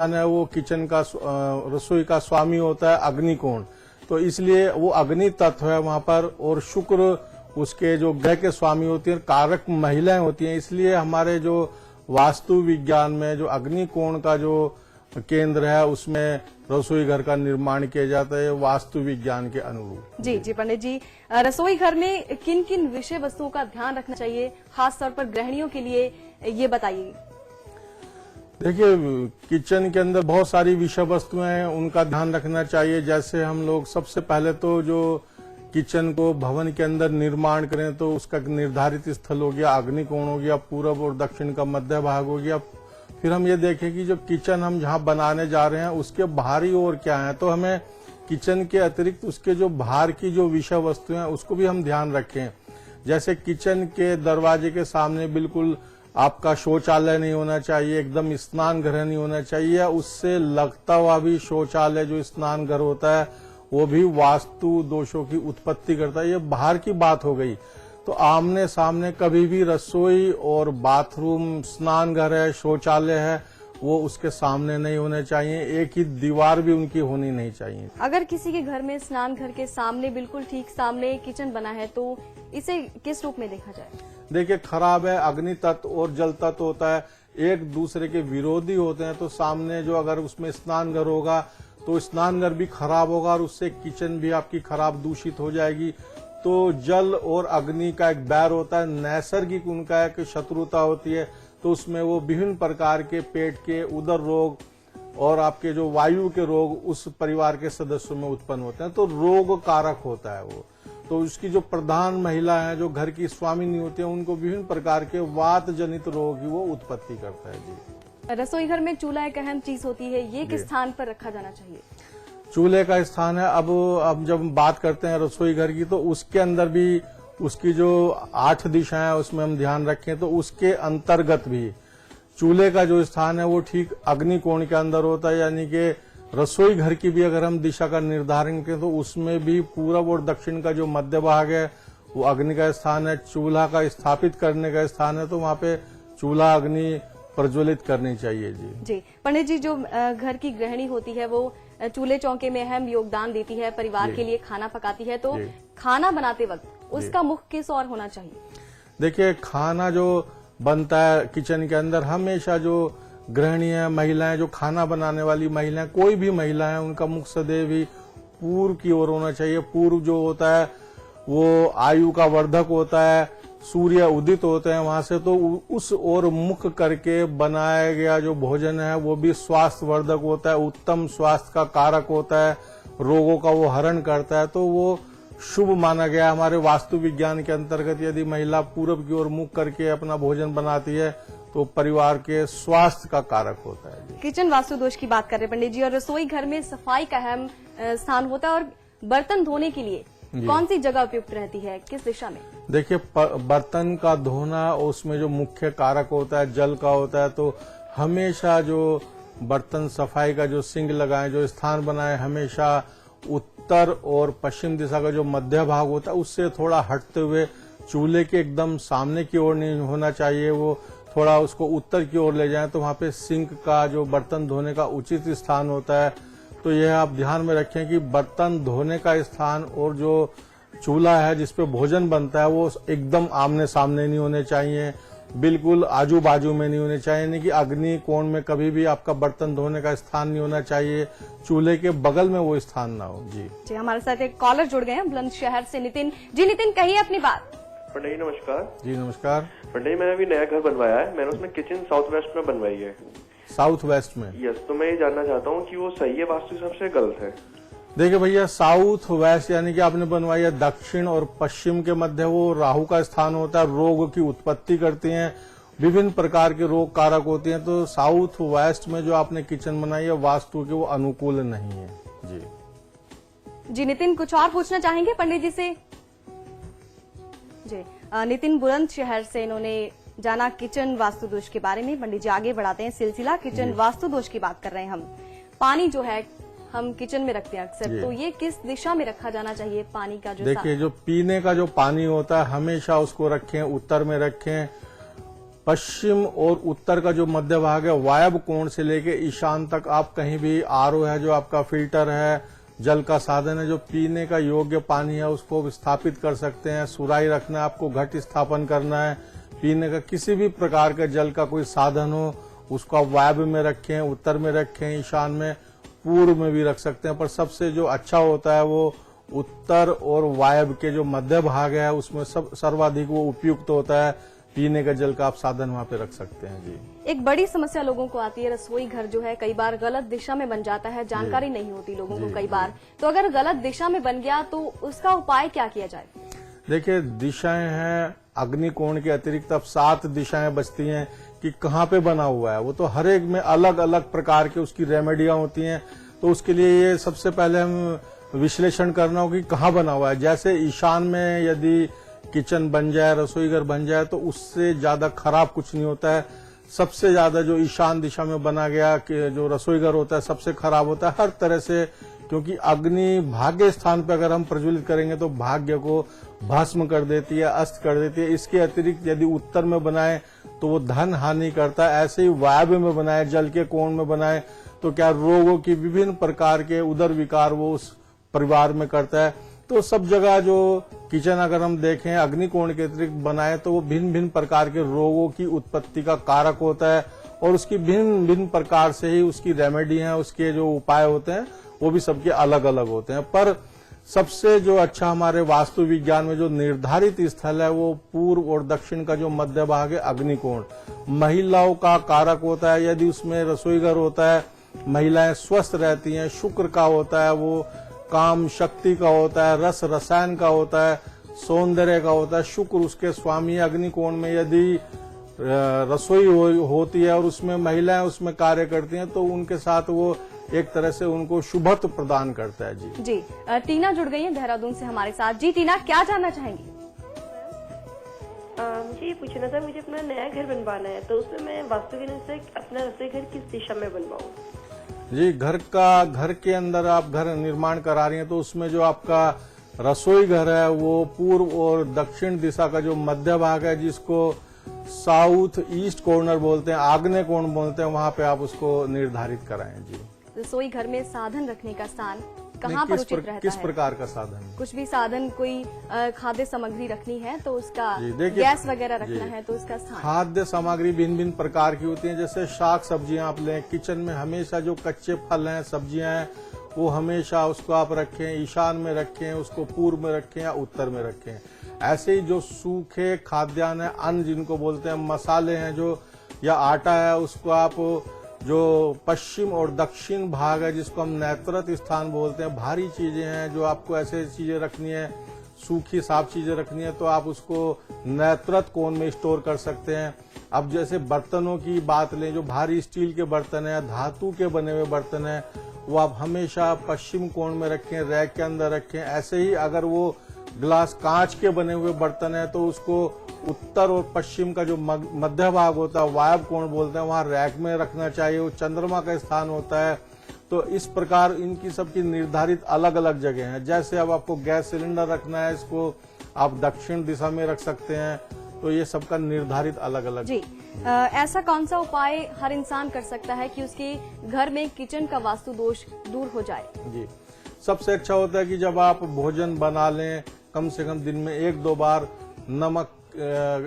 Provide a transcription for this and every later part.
है वो किचन का रसोई का स्वामी होता है अग्निकोण, तो इसलिए वो अग्नि तत्व है वहां पर, और शुक्र उसके जो ग्रह के स्वामी होते हैं, कारक महिलाएं होती हैं। इसलिए हमारे जो वास्तु विज्ञान में जो अग्निकोण का जो केंद्र है उसमें रसोई घर का निर्माण किया जाता है वास्तु विज्ञान के अनुरूप। जी जी पंडित जी, रसोई घर में किन किन विषय वस्तुओं का ध्यान रखना चाहिए, खास तौर पर गृहिणियों के लिए ये बताइए। देखिए, किचन के अंदर बहुत सारी विषय वस्तुएं हैं, उनका ध्यान रखना चाहिए। जैसे हम लोग सबसे पहले तो जो किचन को भवन के अंदर निर्माण करें तो उसका निर्धारित स्थल हो गया अग्निकोण हो गया, पूर्व और दक्षिण का मध्य भाग हो गया। फिर हम ये देखें कि जो किचन हम जहां बनाने जा रहे हैं उसके बाहरी ओर क्या है, तो हमें किचन के अतिरिक्त उसके जो बाहर की जो विषय वस्तुएं हैं उसको भी हम ध्यान रखें। जैसे किचन के दरवाजे के सामने बिल्कुल आपका शौचालय नहीं होना चाहिए, एकदम स्नान घर नहीं होना चाहिए। उससे लगता हुआ भी शौचालय जो स्नान घर होता है वो भी वास्तु दोषों की उत्पत्ति करता है। ये बाहर की बात हो गई। तो आमने सामने कभी भी रसोई और बाथरूम, स्नान घर है, शौचालय है, वो उसके सामने नहीं होने चाहिए। एक ही दीवार भी उनकी होनी नहीं चाहिए। अगर किसी के घर में स्नान घर के सामने बिल्कुल ठीक सामने किचन बना है तो इसे किस रूप में देखा जाए? देखिए, खराब है। अग्नि तत्व और जल तत्व होता है, एक दूसरे के विरोधी होते हैं। तो सामने जो अगर उसमें स्नान घर होगा तो स्नान घर भी खराब होगा और उससे किचन भी आपकी खराब दूषित हो जाएगी। तो जल और अग्नि का एक बैर होता है, नैसर्गिक उनका एक शत्रुता होती है। तो उसमें वो विभिन्न प्रकार के पेट के, उदर रोग और आपके जो वायु के रोग उस परिवार के सदस्यों में उत्पन्न होते हैं। तो रोग कारक होता है वो। तो उसकी जो प्रधान महिला है, जो घर की स्वामिनी होती है, उनको विभिन्न प्रकार के वात जनित रोग की वो उत्पत्ति करता है। जी, रसोई घर में चूल्हा एक अहम चीज होती है, ये किस स्थान पर रखा जाना चाहिए? चूल्हे का स्थान है। अब जब हम बात करते हैं रसोई घर की तो उसके अंदर भी उसकी जो 8 दिशाएं हैं उसमें हम ध्यान रखें तो उसके अंतर्गत भी चूल्हे का जो स्थान है वो ठीक अग्निकोण के अंदर होता है। यानी कि रसोई घर की भी अगर हम दिशा का निर्धारण करें तो उसमें भी पूर्व और दक्षिण का जो मध्य भाग है वो अग्नि का स्थान है। चूल्हा का स्थापित करने का स्थान है, तो वहाँ पे चूल्हा अग्नि प्रज्वलित करनी चाहिए। जी पंडित जी, जो घर की गृहिणी होती है वो चूल्हे चौके में अहम योगदान देती है, परिवार के लिए खाना पकाती है, तो खाना बनाते वक्त उसका मुख किस ओर होना चाहिए? देखिए, खाना जो बनता है किचन के अंदर, हमेशा जो गृहिणी है, महिलाएं, जो खाना बनाने वाली महिलाएं, कोई भी महिला है, उनका मुख सदैव ही पूर्व की ओर होना चाहिए। पूर्व जो होता है वो आयु का वर्धक होता है, सूर्य उदित होते हैं वहां से, तो उस ओर मुख करके बनाया गया जो भोजन है वो भी स्वास्थ्य वर्धक होता है, उत्तम स्वास्थ्य का कारक होता है, रोगों का वो हरण करता है। तो वो शुभ माना गया हमारे वास्तु विज्ञान के अंतर्गत। यदि महिला पूर्व की ओर मुख करके अपना भोजन बनाती है तो परिवार के स्वास्थ्य का कारक होता है। किचन वास्तु दोष की बात कर रहे हैं पंडित जी, और रसोई घर में सफाई का अहम स्थान होता है, और बर्तन धोने के लिए कौन सी जगह उपयुक्त रहती है, किस दिशा में? देखिए, बर्तन का धोना उसमें जो मुख्य कारक होता है जल का होता है। तो हमेशा जो बर्तन सफाई का जो सिंक लगाएं, जो स्थान बनाएं, हमेशा उत्तर और पश्चिम दिशा का जो मध्य भाग होता है उससे थोड़ा हटते हुए, चूल्हे के एकदम सामने की ओर नहीं होना चाहिए। वो थोड़ा उसको उत्तर की ओर ले जाएं तो वहां पे सिंक का जो बर्तन धोने का उचित स्थान होता है। तो यह आप ध्यान में रखें कि बर्तन धोने का स्थान और जो चूल्हा है जिसपे भोजन बनता है वो एकदम आमने सामने नहीं होने चाहिए, बिल्कुल आजू बाजू में नहीं होने चाहिए। यानी कि अग्नि कोण में कभी भी आपका बर्तन धोने का स्थान नहीं होना चाहिए, चूल्हे के बगल में वो स्थान ना हो। जी, हमारे साथ एक कॉलर जुड़ गए हैं बुलंदशहर से, नितिन जी। नितिन, कहिए अपनी बात। पंडित जी नमस्कार। जी नमस्कार। पंडित जी, मैंने अभी नया घर बनवाया है, मैंने उसमें किचन साउथ वेस्ट में बनवाई है। साउथ वेस्ट में? यस। तो मैं ये जानना चाहता हूँ कि वो सही है वास्तु हिसाब से गलत है? देखिए भैया, साउथ वेस्ट यानी कि आपने बनवाई है दक्षिण और पश्चिम के मध्य, वो राहु का स्थान होता है, रोग की उत्पत्ति करती हैं, विभिन्न प्रकार के रोग कारक होते हैं। तो साउथ वेस्ट में जो आपने किचन बनाई है वास्तु के वो अनुकूल नहीं है। जी नितिन, कुछ और पूछना चाहेंगे पंडित जी से? जी, नितिन बुलंदशहर से इन्होंने जाना किचन वास्तु दोष के बारे में। पंडित जी आगे बढ़ाते हैं सिलसिला। किचन वास्तु दोष की बात कर रहे हैं हम। पानी जो है हम किचन में रखते हैं अक्सर, तो ये किस दिशा में रखा जाना चाहिए पानी का? जो देखिए, जो पीने का जो पानी होता है हमेशा उसको रखें उत्तर में रखें, पश्चिम और उत्तर का जो मध्य भाग है, वायव्य कोण से लेके ईशान तक आप कहीं भी आरओ है, जो आपका फिल्टर है, जल का साधन है, जो पीने का योग्य पानी है उसको स्थापित कर सकते हैं। सुराही रखना है आपको, घट स्थापन करना है, पीने का किसी भी प्रकार का जल का कोई साधन हो उसको आप वायव्य में रखें, उत्तर में रखें, ईशान में, पूर्व में भी रख सकते हैं। पर सबसे जो अच्छा होता है वो उत्तर और वायव्य के जो मध्य भाग है उसमें सब सर्वाधिक वो उपयुक्त होता है। पीने का जल का आप साधन वहां पे रख सकते हैं जी। एक बड़ी समस्या लोगों को आती है, रसोई घर जो है कई बार गलत दिशा में बन जाता है, जानकारी नहीं होती लोगों को कई बार। तो अगर गलत दिशा में बन गया तो उसका उपाय क्या किया जाए? देखिए, दिशाएं हैं अग्निकोण के अतिरिक्त अब 7 दिशाएं बचती हैं कि कहाँ पे बना हुआ है। वो तो हर एक में अलग अलग प्रकार के उसकी रेमेडियां होती हैं। तो उसके लिए ये सबसे पहले हम विश्लेषण करना हो कि कहाँ बना हुआ है। जैसे ईशान में यदि किचन बन जाए, रसोई घर बन जाए तो उससे ज्यादा खराब कुछ नहीं होता है। सबसे ज्यादा जो ईशान दिशा में बना गया कि जो रसोई घर होता है सबसे खराब होता है हर तरह से, क्योंकि अग्नि भाग्य स्थान पर अगर हम प्रज्वलित करेंगे तो भाग्य को भस्म कर देती है, अस्त कर देती है। इसके अतिरिक्त यदि उत्तर में बनाए तो वो धन हानि करता है। ऐसे ही वायव्य में बनाए, जल के कोण में बनाए तो क्या रोगों की विभिन्न प्रकार के उदर विकार वो उस परिवार में करता है। तो सब जगह जो किचन अगर हम देखें अग्निकोण के अतिरिक्त बनाए तो वो भिन्न भिन्न प्रकार के रोगों की उत्पत्ति का कारक होता है और उसकी भिन्न भिन्न प्रकार से ही उसकी रेमेडी है, उसके जो उपाय होते हैं वो भी सबके अलग अलग होते हैं। पर सबसे जो अच्छा हमारे वास्तु विज्ञान में जो निर्धारित स्थल है वो पूर्व और दक्षिण का जो मध्य भाग है अग्निकोण महिलाओं का कारक होता है। यदि उसमें रसोई घर होता है, महिलाएं स्वस्थ रहती हैं। शुक्र का होता है, वो काम शक्ति का होता है, रस रसायन का होता है, सौंदर्य का होता है। शुक्र उसके स्वामी। अग्निकोण में यदि रसोई होती है और उसमें महिलाएं उसमें कार्य करती हैं तो उनके साथ वो एक तरह से उनको शुभत्व प्रदान करता है जी। जी, टीना जुड़ गई है देहरादून से हमारे साथ। जी टीना, क्या जानना चाहेंगी? मुझे ये पूछना था, मुझे अपना नया घर बनवाना है तो उसमें मैं वास्तु के अनुसार अपना रसोई घर किस दिशा में बनवाऊं? जी, घर के अंदर आप घर निर्माण करा रही हैं तो उसमें जो आपका रसोई घर है वो पूर्व और दक्षिण दिशा का जो मध्य भाग है जिसको साउथ ईस्ट कॉर्नर बोलते हैं, आग्नेय कोण बोलते हैं, वहां पे आप उसको निर्धारित कराएं जी। रसोई घर में साधन रखने का स्थान कहाँ पर उचित रहता है? किस प्रकार का साधन? कुछ भी साधन, कोई खाद्य सामग्री रखनी है तो उसका, गैस वगैरह रखना है तो उसका स्थान। खाद्य सामग्री भिन्न भिन्न प्रकार की होती हैं। जैसे शाक सब्जियां आप लें, किचन में हमेशा जो कच्चे फल हैं, सब्जियां हैं, वो हमेशा उसको आप रखें, ईशान में रखें, उसको पूर्व में रखें या उत्तर में रखें। ऐसे ही जो सूखे खाद्यान्न है, अन्न जिनको बोलते हैं, मसाले हैं जो, या आटा है, उसको आप जो पश्चिम और दक्षिण भाग है जिसको हम नेत्रत स्थान बोलते हैं, भारी चीजें हैं जो आपको ऐसे चीजें रखनी है, सूखी साफ चीजें रखनी है तो आप उसको नेत्रत कोण में स्टोर कर सकते हैं। अब जैसे बर्तनों की बात लें, जो भारी स्टील के बर्तन है, धातु के बने हुए बर्तन है, वो आप हमेशा पश्चिम कोण में रखें, रैक के अंदर रखें। ऐसे ही अगर वो ग्लास कांच के बने हुए बर्तन है तो उसको उत्तर और पश्चिम का जो मध्य भाग होता है, वायव्य कोण बोलते हैं, वहां रैक में रखना चाहिए। वो चंद्रमा का स्थान होता है। तो इस प्रकार इनकी सबकी निर्धारित अलग अलग जगह हैं। जैसे अब आपको गैस सिलेंडर रखना है, इसको आप दक्षिण दिशा में रख सकते हैं। तो ये सबका निर्धारित अलग अलग जी। ऐसा कौन सा उपाय हर इंसान कर सकता है कि उसके घर में किचन का वास्तु दोष दूर हो जाए? जी, सबसे अच्छा होता है कि जब आप भोजन बना लें, कम से कम दिन में 1-2 बार नमक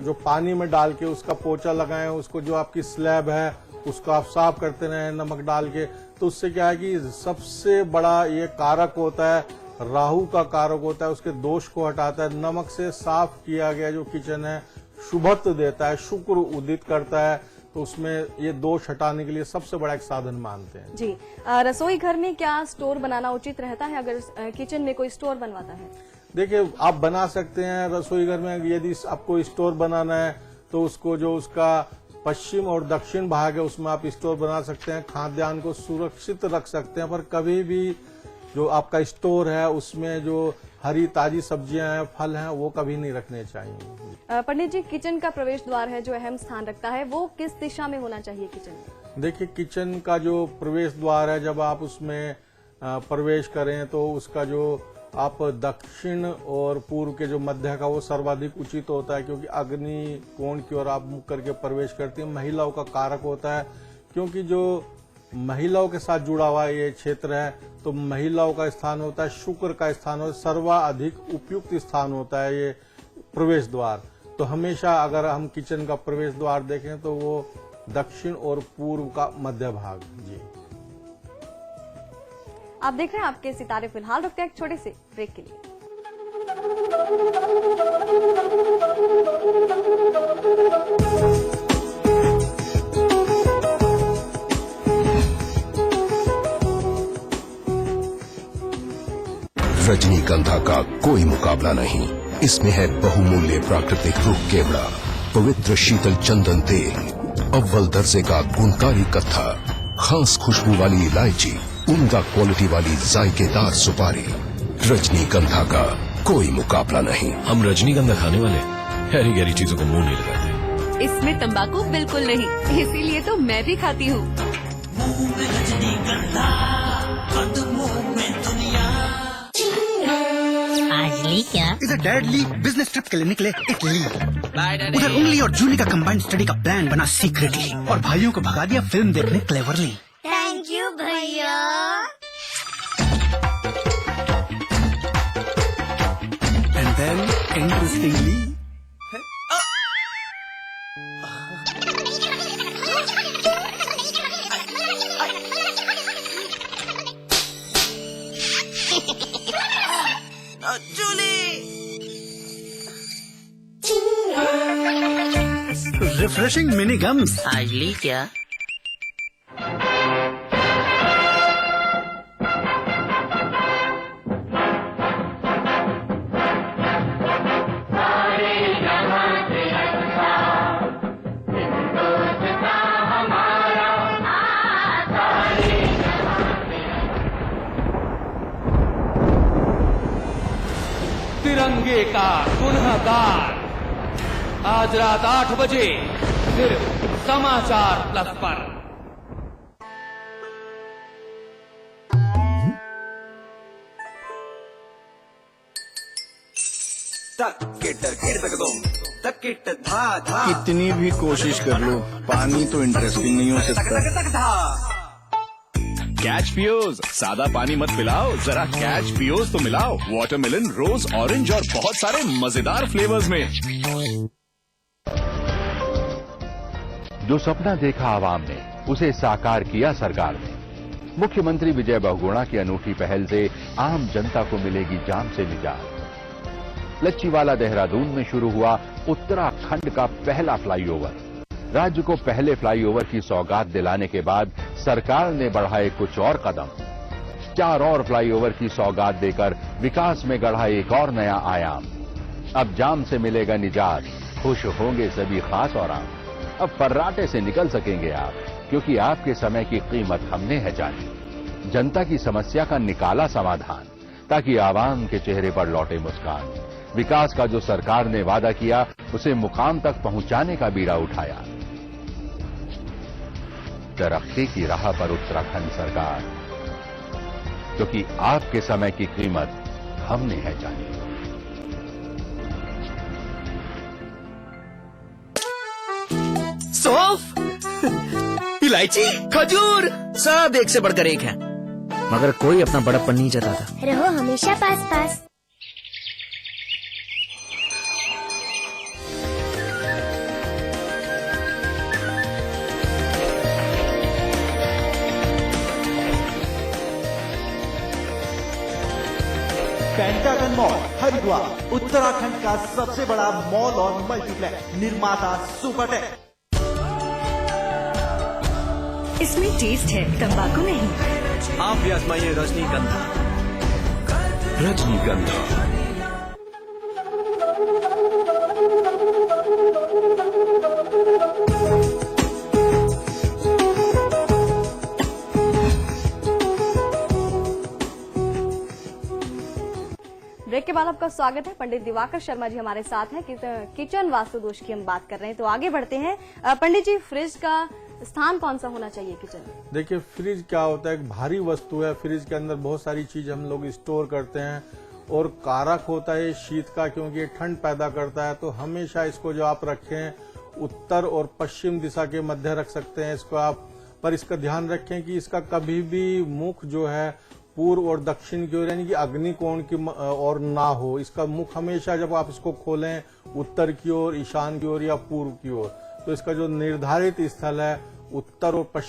जो पानी में डाल के उसका पोछा लगाएं। उसको जो आपकी स्लैब है उसको आप साफ करते रहें नमक डाल के। तो उससे क्या है कि सबसे बड़ा ये कारक होता है, राहु का कारक होता है, उसके दोष को हटाता है। नमक से साफ किया गया जो किचन है शुभत्व देता है, शुक्र उदित करता है। तो उसमें ये दोष हटाने के लिए सबसे बड़ा एक साधन मानते हैं जी। रसोई घर में क्या स्टोर बनाना उचित रहता है अगर किचन में कोई स्टोर बनवाता है? देखिए, आप बना सकते हैं रसोई घर में। यदि आपको स्टोर बनाना है तो उसको जो उसका पश्चिम और दक्षिण भाग है उसमें आप स्टोर बना सकते हैं। खाद्यान्न को सुरक्षित रख सकते हैं, पर कभी भी जो आपका स्टोर है उसमें जो हरी ताजी सब्जियां हैं, फल हैं, वो कभी नहीं रखने चाहिए। पंडित जी, किचन का प्रवेश द्वार है जो अहम स्थान रखता है, वो किस दिशा में होना चाहिए किचन में? देखिए, किचन का जो प्रवेश द्वार है, जब आप उसमें प्रवेश करें तो उसका जो आप दक्षिण और पूर्व के जो मध्य का वो सर्वाधिक उचित होता है, क्योंकि अग्नि कोण की ओर आप मुख करके प्रवेश करती हैं। महिलाओं का कारक होता है, क्योंकि जो महिलाओं के साथ जुड़ा हुआ ये क्षेत्र है, तो महिलाओं का स्थान होता है, शुक्र का स्थान होता है, सर्वाधिक उपयुक्त स्थान होता है ये प्रवेश द्वार। तो हमेशा अगर हम किचन का प्रवेश द्वार देखें तो वो दक्षिण और पूर्व का मध्य भाग। जी, आप देख रहे हैं आपके सितारे। फिलहाल रुकते हैं एक छोटे से ब्रेक के लिए। रजनीगंधा का कोई मुकाबला नहीं। इसमें है बहुमूल्य प्राकृतिक रूप केवड़ा, पवित्र शीतल चंदन तेल, अव्वल दर्जे का गुणकारी कत्था, खास खुशबू वाली इलायची, उम्दा क्वालिटी वाली जायकेदार सुपारी। रजनीगंधा का कोई मुकाबला नहीं। हम रजनीगंधा खाने वाले हैरी गैरी चीजों को मुंह नहीं लगाते। इसमें तंबाकू बिल्कुल नहीं, इसीलिए तो मैं भी खाती हूँ। आज ली क्या? इधर डैड ली बिजनेस ट्रिप के लिए निकले इटली। उधर उंगली और जूनी का कंबाइंड स्टडी का प्लान बना सीक्रेटली, और भाइयों को भगा दिया फिल्म देखने क्लेवरली। थैंक यू भैया। And then interestingly refreshing mini games. आज ली क्या? तिरंगे का गुनहगार आज रात 8 बजे सिर्फ समाचार प्लस पर। कितनी भी कोशिश कर लो, पानी तो इंटरेस्टिंग नहीं हो सकता। कैच पियोज, सादा पानी मत पिलाओ, जरा कैच पियोज तो मिलाओ। वाटरमेलन, रोज, ऑरेंज और बहुत सारे मजेदार फ्लेवर्स में। जो सपना देखा आवाम ने, उसे साकार किया सरकार ने। मुख्यमंत्री विजय बहुगुणा की अनूठी पहल से आम जनता को मिलेगी जाम से निजात। लच्छीवाला देहरादून में शुरू हुआ उत्तराखंड का पहला फ्लाईओवर। राज्य को पहले फ्लाईओवर की सौगात दिलाने के बाद सरकार ने बढ़ाए कुछ और कदम। 4 और फ्लाईओवर की सौगात देकर विकास में गढ़ा एक और नया आयाम। अब जाम से मिलेगा निजात, खुश होंगे सभी खास और आम। अब फर्राटे से निकल सकेंगे आप, क्योंकि आपके समय की कीमत हमने है जानी। जनता की समस्या का निकाला समाधान, ताकि आवाम के चेहरे पर लौटे मुस्कान। विकास का जो सरकार ने वादा किया, उसे मुकाम तक पहुंचाने का बीड़ा उठाया। तरक्की की राह पर उत्तराखंड सरकार, क्योंकि आपके समय की कीमत हमने है जानी। सौंफ, इलायची, खजूर, सब एक से बढ़कर एक है, मगर कोई अपना बड़प्पन नहीं जताता। रहो हमेशा पास पास। पेंटागन मॉल हरिद्वार उत्तराखंड का सबसे बड़ा मॉल और मल्टीप्लेक्स। निर्माता सुपरटेक। इसमें टेस्ट है, तंबाकू नहीं। आप भी आजमाइए रजनीगंधा। रजनीगंधा। ब्रेक के बाद आपका स्वागत है। पंडित दिवाकर शर्मा जी हमारे साथ हैं। किचन वास्तु दोष की हम बात कर रहे हैं, तो आगे बढ़ते हैं। पंडित जी, फ्रिज का स्थान कौन सा होना चाहिए किचन में? देखिए, फ्रिज क्या होता है, एक भारी वस्तु है। फ्रिज के अंदर बहुत सारी चीज हम लोग स्टोर करते हैं, और कारक होता है शीत का, क्योंकि ये ठंड पैदा करता है। तो हमेशा इसको जो आप रखें उत्तर और पश्चिम दिशा के मध्य रख सकते हैं इसको आप, पर इसका ध्यान रखें कि इसका कभी भी मुख जो है पूर्व और दक्षिण की ओर यानी कि अग्निकोण की ओर ना हो। इसका मुख हमेशा जब आप इसको खोलें उत्तर की ओर, ईशान की ओर या पूर्व की ओर। तो इसका जो निर्धारित स्थल है उत्तर और पश्चिम